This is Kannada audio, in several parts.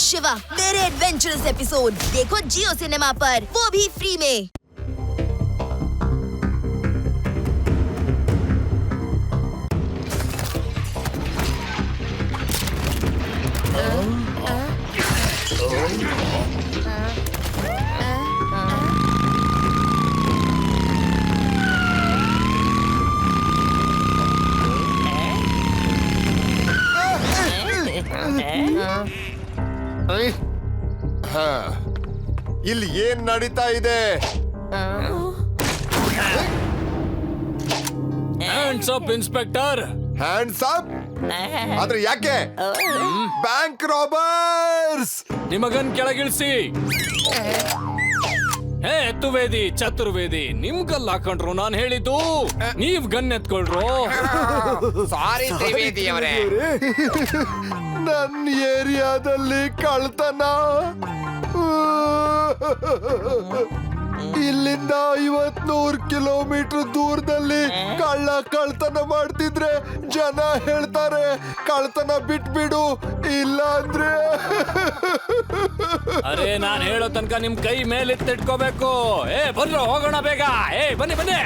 शिवा मेरे एडवेंचरस एपिसोड देखो जियो सिनेमा पर, वो भी फ्री में। ಇಲ್ಲಿ ಏನ್ ನಡೀತಾ ಇದೆ? Hands up inspector. Hands up? ಆದ್ರೆ ಯಾಕೆ? Bank robbers! ನಿಮಗನ್ ಕೆಳಗಿಳಿಸಿ. ಹೇ ಎತ್ತುವೇದಿ ಚತುರ್ವೇದಿ, ನಿಮ್ ಗನ್ ಹಾಕೊಂಡ್ರು ನಾನ್ ಹೇಳಿದ್ದು, ನೀವ್ ಗನ್ ಎತ್ಕೊಳ್ರು. ಸಾರಿ ತ್ರಿವೇದಿ ಅವರೇ, ನನ್ನ ಏರಿಯಾದಲ್ಲಿ ಕಳ್ತನ. ಇಲ್ಲಿಂದ 50-100 ಕಿಲೋಮೀಟರ್ ದೂರದಲ್ಲಿ ಕಳ್ತನ ಮಾಡ್ತಿದ್ರೆ ಜನ ಹೇಳ್ತಾರೆ ಕಳ್ತನ ಬಿಟ್ಬಿಡು, ಇಲ್ಲ ಅಂದ್ರೆ ಅರೆ ನಾನ್ ಹೇಳೋ ತನಕ ನಿಮ್ ಕೈ ಮೇಲಿಟ್ಟಿಟ್ಕೋಬೇಕು. ಏ ಬರ್ರೋ ಹೋಗೋಣ ಬೇಗ. ಏ ಬನ್ನಿ ಬನ್ನಿ.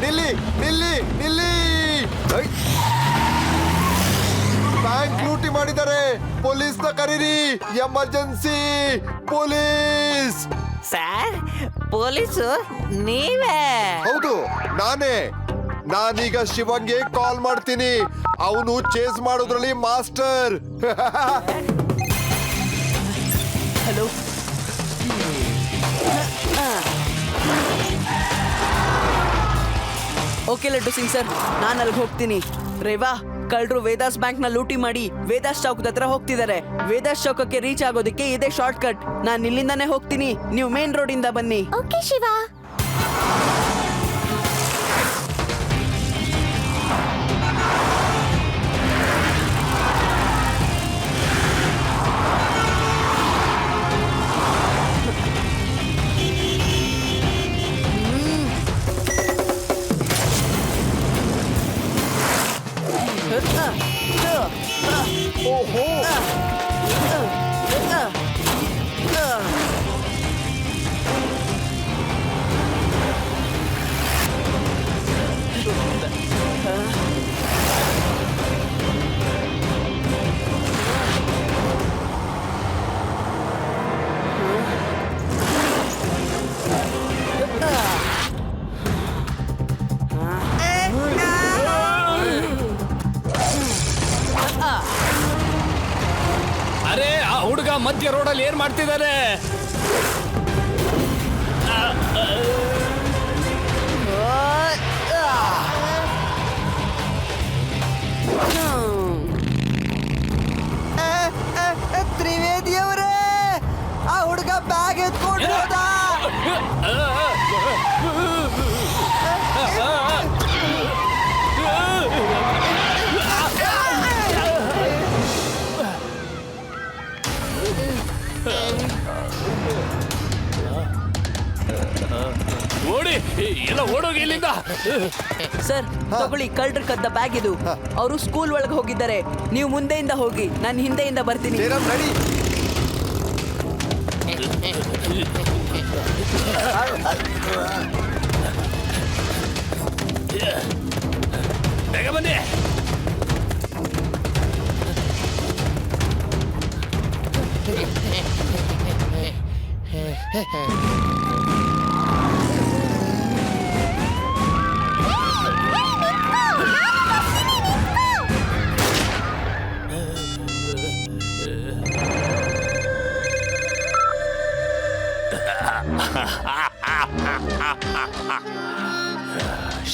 ನಿಲ್ಲಿ ನಿಲ್ಲಿ ನಿಲ್ಲಿ. ಬ್ಯಾಂಕ್ ಲೂಟಿ ಮಾಡಿದ್ದಾರೆ, ಪೊಲೀಸ್ನ ಕರೀರಿ, ಎಮರ್ಜೆನ್ಸಿ ಪೊಲೀಸ್. ಸರ್ ಪೊಲೀಸು ನೀವೇ? ಹೌದು ನಾನೇ. ನಾನೀಗ ಶಿವಂಗೆ ಕಾಲ್ ಮಾಡ್ತೀನಿ, ಅವನು ಚೇಸ್ ಮಾಡೋದ್ರಲ್ಲಿ master. Hello. Okay laddu Singh sir, ನಾನು ಅಲ್ಲಿಗೆ ಹೋಗ್ತೀನಿ. ರೇವಾ, ಕಳ್ಳರು ವೇದಾಸ್ ಬ್ಯಾಂಕ್ ನ ಲೂಟಿ ಮಾಡಿ ವೇದಾಸ್ ಚೌಕದ ಹತ್ರ ಹೋಗ್ತಿದ್ದಾರೆ. ವೇದಾಸ್ ಚೌಕಕ್ಕೆ ರೀಚ್ ಆಗೋದಕ್ಕೆ ಇದೇ ಶಾರ್ಟ್ ಕಟ್. ನಾನು ಇಲ್ಲಿಂದಾನೇ ಹೋಗ್ತೀನಿ, ನೀವು ಮೇನ್ ರೋಡ್ ಇಂದ ಬನ್ನಿ. ಓಕೆ ಶಿವಾ. ಓಹೋ, ಅರೆ ಆ ಹುಡುಗ ಮಧ್ಯ ರೋಡಲ್ಲಿ ಏನ್ ಮಾಡ್ತಿದ್ದಾರೆ? ತ್ರಿವೇದಿ ಅವರೇ, ಆ ಹುಡುಗ ಬ್ಯಾಗ್ ಎತ್ಕೊಂಡು ಹೋದ. ಓಡಿ, ಎಲ್ಲ ಓಡೋಗಿ ಇಲ್ಲಿಂದ. ಸರ್ ತಗೊಳ್ಳಿ, ಕಳ್ಳರು ಕದ್ದ ಬ್ಯಾಗ್ ಇದು. ಅವರು ಸ್ಕೂಲ್ ಒಳಗೆ ಹೋಗಿದ್ದಾರೆ, ನೀವು ಮುಂದೆಯಿಂದ ಹೋಗಿ, ನಾನು ಹಿಂದೆಯಿಂದ ಬರ್ತೀನಿ. ಜಯರಾಮ್ ನಡಿ. ಬೇಗ ಬನ್ನಿ.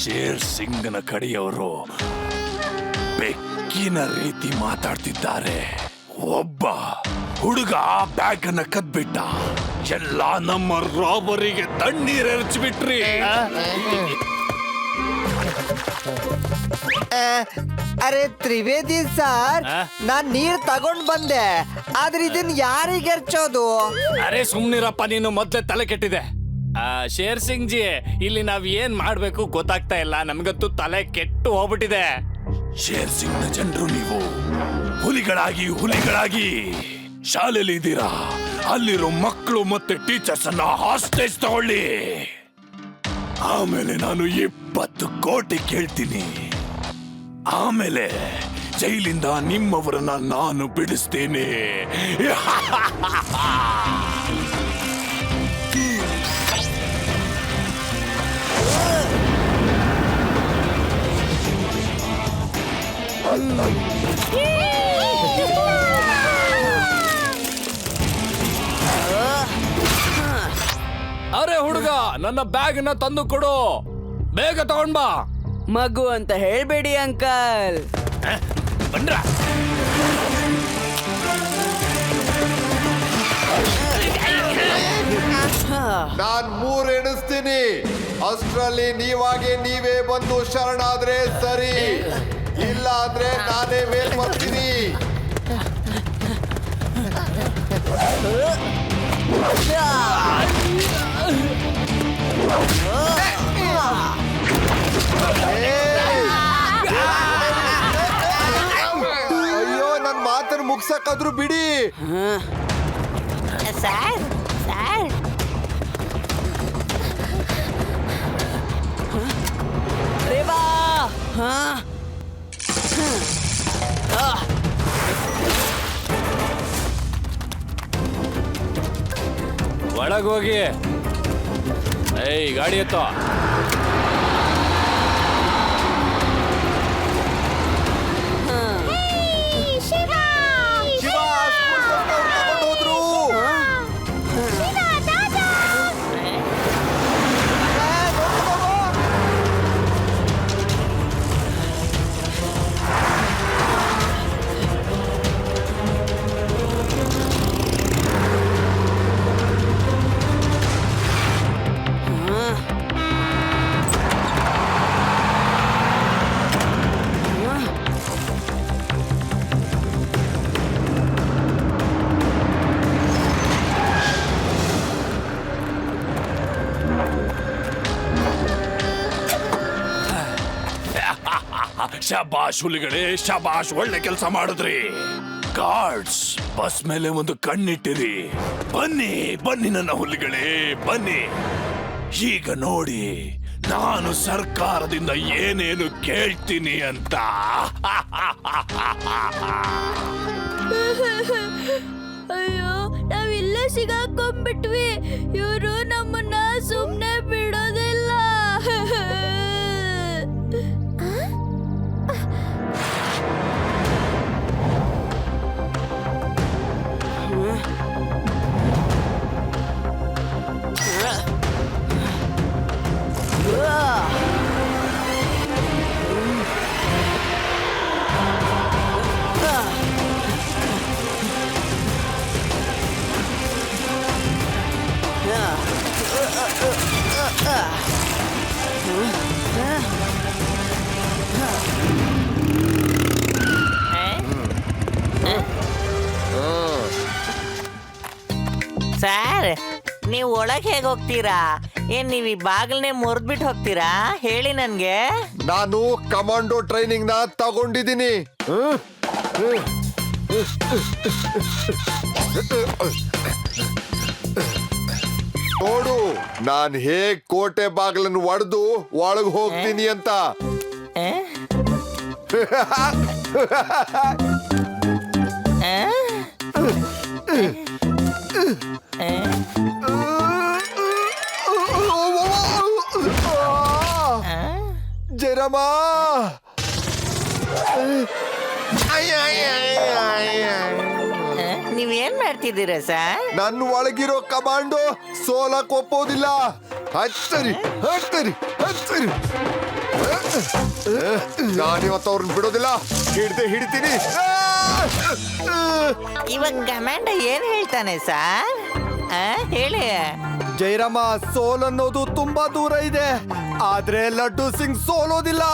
ಶೇರ್ ಸಿಂಗ್ನ ಕಡೆಯವರು ಬೆಕ್ಕಿನ ರೀತಿ ಮಾತಾಡ್ತಿದ್ದಾರೆ. ಒಬ್ಬ ಹುಡುಗ ಬ್ಯಾಗ್ ಅನ್ನ ಕದ್ಬಿಟ್ಟ, ಎಲ್ಲ ನಮ್ಮ ರಾಬರಿಗೆ ತಣ್ಣೀರ್ ಎರಚಿಬಿಟ್ರಿ. ಅರೆ ತ್ರಿವೇದಿ ಸರ್, ನಾನ್ ನೀರ್ ತಗೊಂಡ್ ಬಂದೆ, ಆದ್ರೆ ಇದನ್ ಯಾರಿಗೆ ಎರ್ಚೋದು? ಅರೆ ಸುಮ್ನಿರಪ್ಪ, ನೀನು ಮೊದ್ಲೇ ತಲೆ ಕೆಟ್ಟಿದೆ. ಶೇರ್ ಸಿಂಗ್ ಜಿ, ಇಲ್ಲಿ ನಾವ್ ಏನ್ ಮಾಡ್ಬೇಕು ಗೊತ್ತಾಗ್ತಾ ಇಲ್ಲ, ನಮ್ಗಂತೂ ತಲೆ ಕೆಟ್ಟು ಹೋಗ್ಬಿಟ್ಟಿದೆ. ಶೇರ್ ಸಿಂಗ್ ನ ಜನರು ನೀವು ಹುಲಿಗಳಾಗಿ ಶಾಲೆಯಲ್ಲಿ ಇದ್ದೀರಾ, ಅಲ್ಲಿರೋ ಮಕ್ಕಳು ಮತ್ತೆ ಟೀಚರ್ಸ್ ಅನ್ನ ಹಾಸ್ಟೇಜ್ ತಗೊಳ್ಳಿ. ಆಮೇಲೆ ನಾನು 20 ಕೋಟಿ ಕೇಳ್ತೀನಿ. ಆಮೇಲೆ ಜೈಲಿಂದ ನಿಮ್ಮವರನ್ನ ನಾನು ಬಿಡಿಸ್ತೇನೆ. ಅರೆ ಹುಡುಗ, ನನ್ನ ಬ್ಯಾಗ್ ನ ತಂದು ಕೊಡು, ಬೇಗ ತಗೊಂಡ್ ಬಾ. ಮಗು ಅಂತ ಹೇಳ್ಬೇಡಿ ಅಂಕಲ್. ಬಂದ್ರ ನಾನ್ 3 ಎಣಿಸ್ತೀನಿ. ಅಷ್ಟ್ರಲ್ಲಿ ನೀವಾಗೆ ನೀವೇ ಬಂದು ಶರಣಾದ್ರೆ ಸರಿ, ಇಲ್ಲ ಅಂದ್ರೆ ನಾನೇ ಮೇಲ್ ಬರ್ತೀನಿ. ಅಯ್ಯೋ, ನನ್ ಮಾತನ್ನ ಮುಗ್ಸಕ್ಕಾದ್ರೂ ಬಿಡಿ. ಸರ್ ಸರ್ ರೇವಾ. ಹಾ. ಒಳಗೋಗಿ. ಏಯ್, ಗಾಡಿ ಎತ್ತೋ. ಶಿವ ಸ್ಕೂಲ್ ತಗೊಂಡ್ ಹೋದ್ರು. ಶಬಾಷ್ ಹುಲಿಗಳೇ, ಶಬಾಷ್, ಒಳ್ಳೆ ಕೆಲಸ ಮಾಡಿದ್ರಿ. ಗಾರ್ಡ್ಸ್, ಬಸ್ ಮೇಲೆ ಒಂದು ಕಣ್ಣಿಟ್ಟಿರಿ. ಬನ್ನಿ ಬನ್ನಿ ನನ್ನ ಹುಲಿಗಳೇ, ಬನ್ನಿ. ಈಗ ನೋಡಿ ನಾನು ಸರ್ಕಾರದಿಂದ ಏನೇನು ಕೇಳ್ತೀನಿ ಅಂತ. ಅಯ್ಯೋ, ನಾವಿಲ್ಲೇ ಸಿಗಾಕೊಂಡ್ಬಿಟ್ವಿ. ಇವರು ನಮ್ಮನ್ನ ಸುಮ್ನೆ ಬಿಡೋದಿಲ್ಲ. ಸರ್, ನೀವು ಒಳಗೆ ಹೇಗೆ ಹೋಗ್ತೀರಾ? ಏನ್ ನೀವು ಈ ಬಾಗಿಲನ್ನೇ ಮುರಿದ್ಬಿಟ್ಟು ಹೋಗ್ತೀರಾ? ಹೇಳಿ ನನ್ಗೆ. ನಾನು ಕಮಾಂಡೋ ಟ್ರೈನಿಂಗ್ ನ ತಗೊಂಡಿದ್ದೀನಿ. ನೋಡು, ನಾನ್ ಹೇಗ್ ಕೋಟೆ ಬಾಗಿಲನ್ನು ಒಡೆದು ಒಳಗ್ ಹೋಗ್ತೀನಿ ಅಂತ. ಆ? ಆ? ಜರಮ, ನೀವೇನ್ ಮಾಡ್ತಿದ್ದೀರಾ ಸರ್? ನನ್ನ ಒಳಗಿರೋ ಕಮಾಂಡೋ ಸೋಲಕ್ ಒಪ್ಪೋದಿಲ್ಲ. ಹಚ್ಚರಿ ಹಚ್ಚರಿ ಹಚ್ಚರಿ. ನಾನಿವತ್ತು ಅವ್ರನ್ನ ಬಿಡೋದಿಲ್ಲ, ಹಿಡ್ದೆ ಹಿಡಿತೀನಿ. ಇವಾಗ ಕಮಾಂಡ ಏನ್ ಹೇಳ್ತಾನೆ ಸರ್? ಹೇಳಿ. ಜೈರಾಮ, ಸೋಲ್ ಅನ್ನೋದು ತುಂಬಾ ದೂರ ಇದೆ, ಆದ್ರೆ ಲಡ್ಡು ಸಿಂಗ್ ಸೋಲೋದಿಲ್ಲ.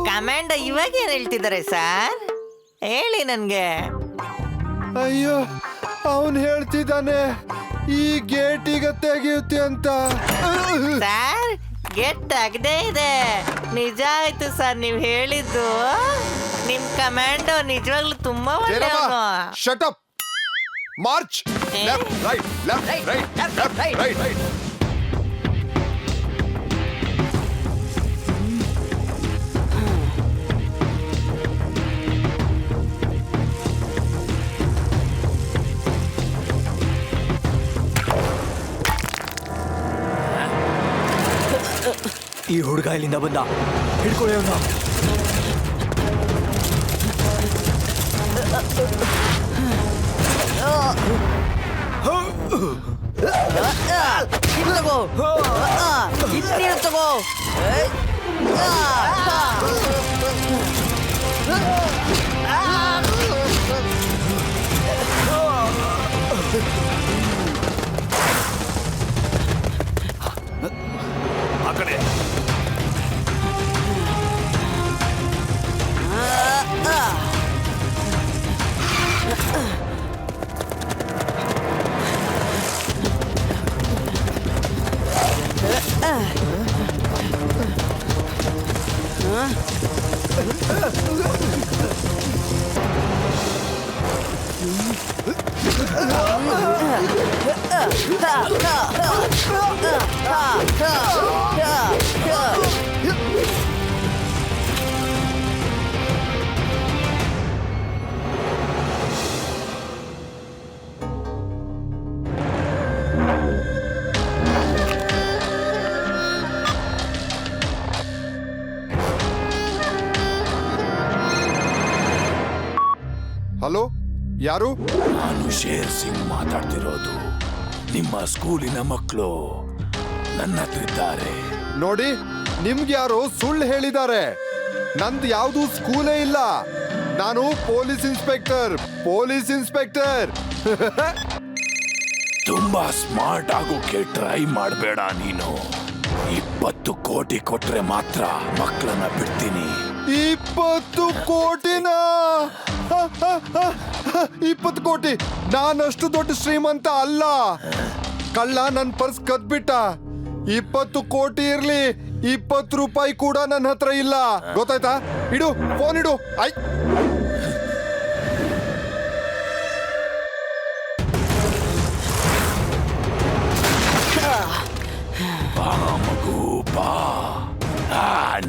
ಕಮಾಂಡ ಇವಾಗ ಏನ್ ಹೇಳ್ತಿದ್ದಾರೆ ಸರ್? ಹೇಳಿ ನನ್ಗೆ. ಅಯ್ಯೋ ಅವನ್ ಹೇಳ್ತಿದ್ದಾನೆ ಈ ಗೇಟ್ ಈಗ ತೆಗೆಯುತ್ತೆ ಅಂತ. ಸರ್ ಗೇಟ್ ತೆಗ್ದೇ ಇದೆ. ನಿಜ ಆಯ್ತು ಸರ್ ನೀವ್ ಹೇಳಿದ್ದು. ನಿಮ್ ಕಮಾಂಡೋ ನಿಜವಾಗ್ಲೂ ತುಂಬಾ ಒಳ್ಳೆಯವನು. Shut up. March. Left right left right left right right. ಈ ಹುಡುಗ ಇಲ್ಲಿಂದ ಬಂದ, ಹಿಡ್ಕೊಳ್ಳಿ ಅವನ್ನ. ತಗೋ. ಆ ಕಡೆ ಹಲೋ, ಯಾರು? ನಾನು ಶೇರ್ ಸಿಂಗ್ ಮಾತಾಡ್ತಿರೋದು. ನಿಮ್ಮ ಸ್ಕೂಲಿನ ಮಕ್ಕಳು ನನ್ನ ಹತ್ರ ಇದ್ದಾರೆ. ನೋಡಿ, ನಿಮ್ಗೆ ಯಾರೋ ಸುಳ್ಳು ಹೇಳಿದ್ದಾರೆ. ನಂದು ಯಾವ್ದು ಸ್ಕೂಲೇ ಇಲ್ಲ. ನಾನು ಪೊಲೀಸ್ ಇನ್ಸ್ಪೆಕ್ಟರ್. ತುಂಬಾ ಸ್ಮಾರ್ಟ್ ಆಗೋಕೆ ಟ್ರೈ ಮಾಡಬೇಡ ನೀನು. 20 ಕೋಟಿ ಕೊಟ್ರೆ ಮಾತ್ರ ಮಕ್ಕಳನ್ನ ಬಿಡ್ತೀನಿ. 20 ಕೋಟಿನ? 20 ಕೋಟಿ? ನಾನಷ್ಟು ದೊಡ್ಡ ಶ್ರೀಮಂತ ಅಲ್ಲ. ಕಳ್ಳ ನನ್ ಪರ್ಸ್ ಕದ್ಬಿಟ್ಟ. 20 ಕೋಟಿ ಇರ್ಲಿ, 20 ರೂಪಾಯಿ ಕೂಡ ನನ್ನ ಹತ್ರ ಇಲ್ಲ. ಗೊತ್ತಾಯ್ತಾ? ಇಡು, ಫೋನ್ ಇಡು. ಬಾ ಮಗು ಬಾ.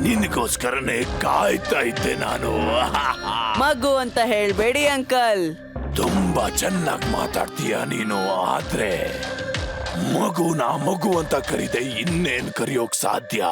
ನಿನಗೋಸ್ಕರನೇ ಕಾಯ್ತಾ ಇದ್ದೆ ನಾನು. ಮಗು ಅಂತ ಹೇಳ್ಬೇಡಿ ಅಂಕಲ್. ತುಂಬಾ ಚೆನ್ನಾಗಿ ಮಾತಾಡ್ತೀಯ ನೀನು. ಆದ್ರೆ ಮಗು ಅಂತ ಕರೀದೆ, ಇನ್ನೇನ್ ಕರೆಯೋಕ್ ಸಾಧ್ಯ?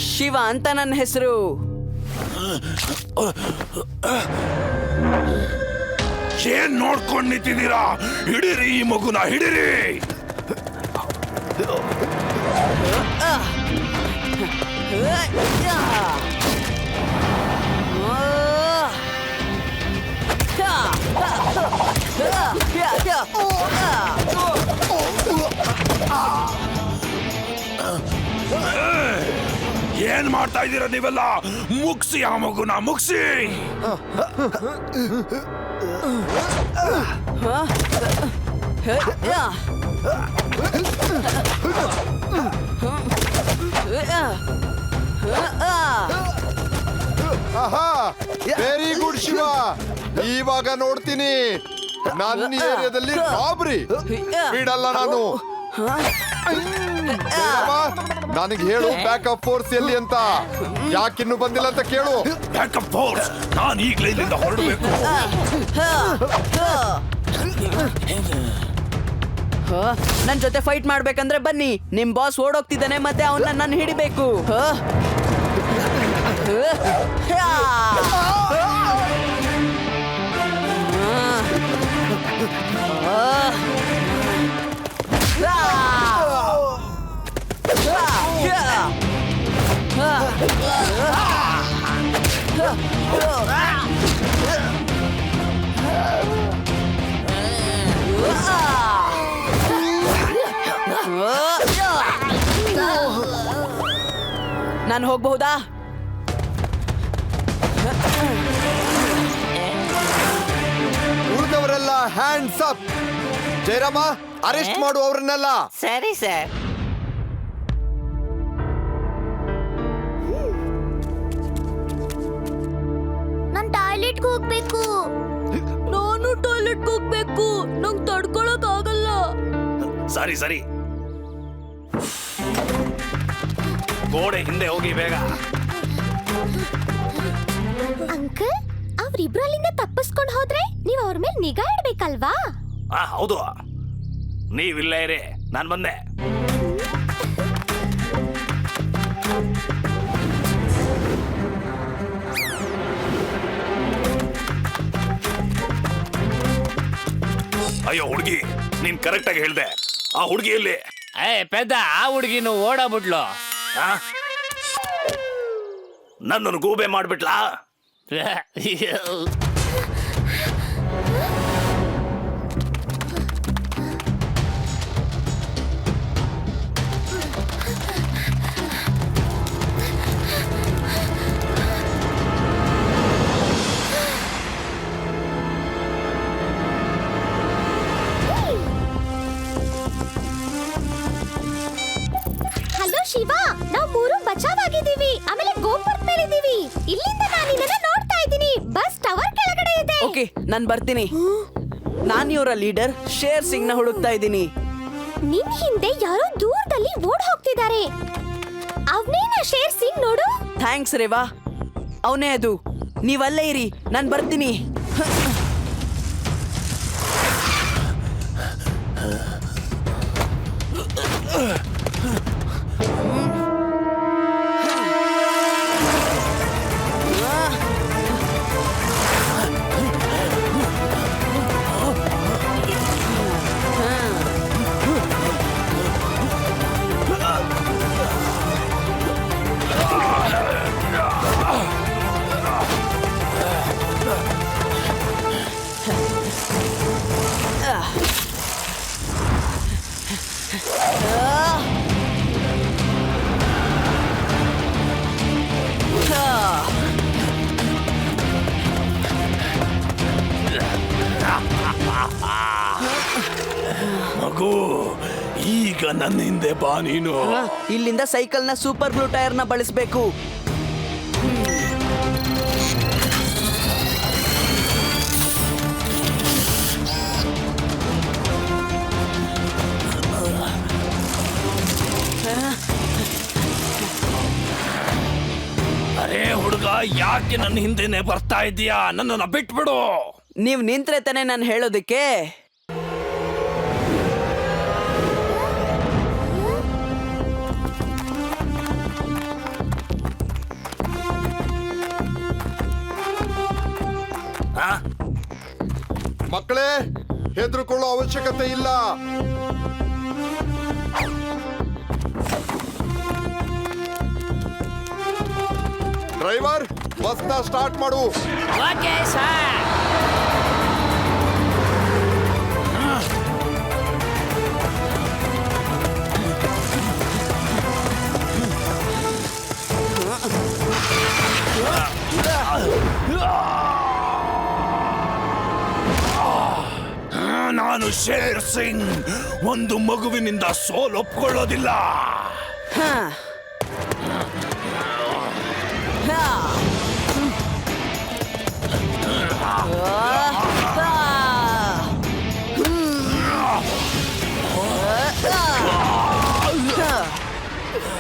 ಶಿವ ಅಂತ ನನ್ನ ಹೆಸರು. ಏನ್ ನೋಡ್ಕೊಂಡ್ ನಿಂತಿದ್ದೀರಾ? ಹಿಡಿರಿ ಈ ಮಗುನ, ಹಿಡಿರಿ. ಏನ್ ಮಾಡ್ತಾ ಇದ್ದೀರಾ ನೀವೆಲ್ಲ? ಮುಗ್ಸಿ ಆ ಮಗುನ, ಮುಗ್ಸಿ. Very good Shiva. ಇವಾಗ ನೋಡ್ತೀನಿ ನನ್ನ ಏರಿಯಾದಲ್ಲಿ ರಾಬ್ರಿ ಬಿಡಲ್ಲ ನಾನು. ನನಗೆ ಹೇಳು, ಬ್ಯಾಕಪ್ ಫೋರ್ಸ್ ಎಲ್ಲಿ ಅಂತ. ಯಾಕಿನ್ನು ಬಂದಿಲ್ಲ ಅಂತ ಕೇಳು. Backup force? ನಾನು ಈಗಲೇ ಇಲ್ಲಿಂದ ಹೊರಡಬೇಕು. ನನ್ ಜೊತೆ ಫೈಟ್ ಮಾಡ್ಬೇಕಂದ್ರೆ ಬನ್ನಿ. ನಿಮ್ ಬಾಸ್ ಓಡೋಗ್ತಿದ್ದಾನೆ, ಮತ್ತೆ ಅವನ್ನ ನಾನು ಹಿಡಿಬೇಕು. ನಾನು ಹೋಗ್ಬಹುದಾ? ಉಳಿದವರೆಲ್ಲ ಹ್ಯಾಂಡ್ಸ್ ಅಪ್. ಜಯರಾಮ, ಅರೆಸ್ಟ್ ಮಾಡು ಅವ್ರನ್ನೆಲ್ಲ. ಸರಿ ಸರ್. ನಾನ್ ಟಾಯ್ಲೆಟ್ಗೆ ಹೋಗ್ಬೇಕು. ನಾನು ಟಾಯ್ಲೆಟ್ ಹೋಗ್ಬೇಕು. ನಂಗೆ ತಡ್ಕೊಳಕ್ ಆಗಲ್ಲ. ಸರಿ ಸರಿ, ಗೋಡೆ ಹಿಂದೆ ಹೋಗಿ ಬೇಗ. ಅಂಕಲ್, ಅವ್ರಿಬ್ರು ಅಲ್ಲಿಂದ ತಪ್ಪಿಸ್ಕೊಂಡು ಹೋದ್ರೆ ನೀವ್ ಅವ್ರ ಮೇಲೆ ನಿಗಾ ಇಡ್ಬೇಕಲ್ವಾ? ಹೌದು, ನೀವಿಲ್ಲೇ ಇರಿ, ನಾನು ಬಂದೆ. ಅಯ್ಯೋ ಹುಡುಗಿ, ನೀನ್ ಕರೆಕ್ಟ್ ಆಗಿ ಹೇಳ್ದೆ. ಆ ಹುಡುಗಿ ಎಲ್ಲಿ? ಪೆದ್ದ, ಆ ಹುಡುಗಿನು ಓಡಾಬಿಟ್ಲು. ನನ್ನನ್ನು ಗೂಬೆ ಮಾಡ್ಬಿಟ್ಲಾ? ಹಲೋ ಶಿವ, ನಾವು ಮೂರು ಬಚಾವಾಗಿದ್ದೀವಿ. ಆಮೇಲೆ ಗೋಪುರದ ಮೇಲೆ ಇದೀವಿ. ಇಲ್ಲಿಂದ ನಾನು ನಿನ್ನನ್ನ ನೋಡ್ತಾ ಇದ್ದೀನಿ. ಬಸ್ ಟವರ್ ಕೆಳಗಡೆ ಇದೆ. ಓಕೆ, ನಾನು ಬರ್ತೀನಿ. ನಾನು ಇವರ ಲೀಡರ್ ಶೇರ್ ಸಿಂಗ್ ನ ಹುಡುಕ್ತಾ ಇದ್ದೀನಿ. ನಿನ್ ಹಿಂದೆ ಯಾರೋ ದೂರದಲ್ಲಿ ಓಡ್ ಹೋಗ್ತಿದ್ದಾರೆ. ಅವನೇನಾ ಶೇರ್ ಸಿಂಗ್? ನೋಡು. ಥ್ಯಾಂಕ್ಸ್ ರೇವಾ, ಅವನೇ ಅದು. ನೀವಲ್ಲೇ ಇರಿ, ನಾನು ಬರ್ತೀನಿ. ಮಗು, ಈಗ ನನ್ನ ಹಿಂದೆ ಬಾ ನೀನು. ಇಲ್ಲಿಂದ ಸೈಕಲ್ ನ ಸೂಪರ್ ಗ್ಲೂ ಟೈರ್ ನ ಬಳಸಬೇಕು. ಅರೇ ಹುಡುಗ, ಯಾಕೆ ನನ್ನ ಹಿಂದೆನೆ ಬರ್ತಾ ಇದೀಯಾ? ನನ್ನನ್ನ ಬಿಟ್ಬಿಡು. ನೀವ್ ನಿಂತ್ರೆ ತಾನೇ ನಾನು ಹೇಳೋದಕ್ಕೆ. ಮಕ್ಕಳೇ, ಹೆದರ್ಕೊಳ್ಳೋ ಅವಶ್ಯಕತೆ ಇಲ್ಲ. ಡ್ರೈವರ್, ಬಸ್ನ ಸ್ಟಾರ್ಟ್ ಮಾಡು. Okay sir. ನಾನು ಶೇರ್ ಸಿಂಗ್ ಒಂದು ಮಗುವಿನಿಂದ ಸೋಲೊಪ್ಕೊಳ್ಳೋದಿಲ್ಲ.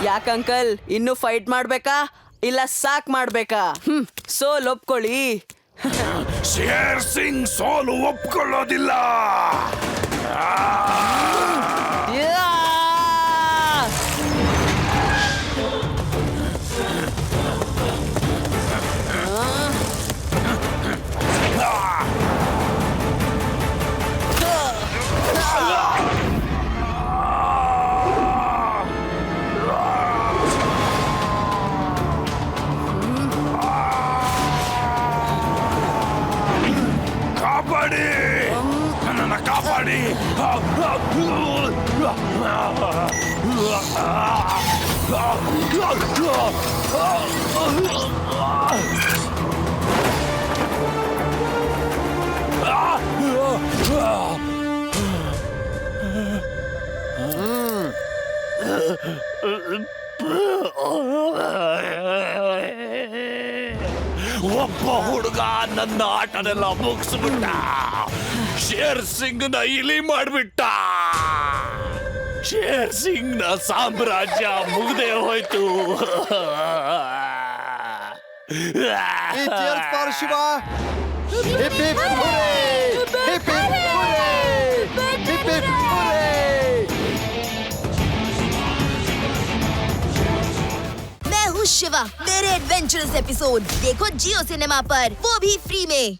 ಯಾಕಂಕಲ್, ಇನ್ನು ಫೈಟ್ ಮಾಡ್ಬೇಕಾ ಇಲ್ಲ ಸಾಕ್ ಮಾಡ್ಬೇಕಾ? ಸೋಲ್ ಒಪ್ಕೊಳ್ಳಿ. ಶೇರ್ ಸಿಂಗ್ ಸೋಲು ಒಪ್ಕೊಳ್ಳೋದಿಲ್ಲ. ಒಬ್ಬ ಹುಡುಗ ನನ್ನ ಆಟನೆಲ್ಲ ಮುಗಿಸ್ಬಿಟ್ಟ. ಶೇರ್ ಸಿಂಗ್ ನ ಇಲಿ ಮಾಡ್ಬಿಟ್ಟ. ಶೇರ್ ಸಿಂಗ್ ನ ಸಾಮ್ರಾಜ್ಯ ಮುಗ್ದೇ ಹೋಯ್ತು. Hey, cheers for Shiva! Hip hip hooray! Hip hip hooray! Hip hip hooray! मैं हूँ शिवा। मेरे एडवेंचरस एपिसोड देखो जियो सिनेमा पर, वो भी फ्री में।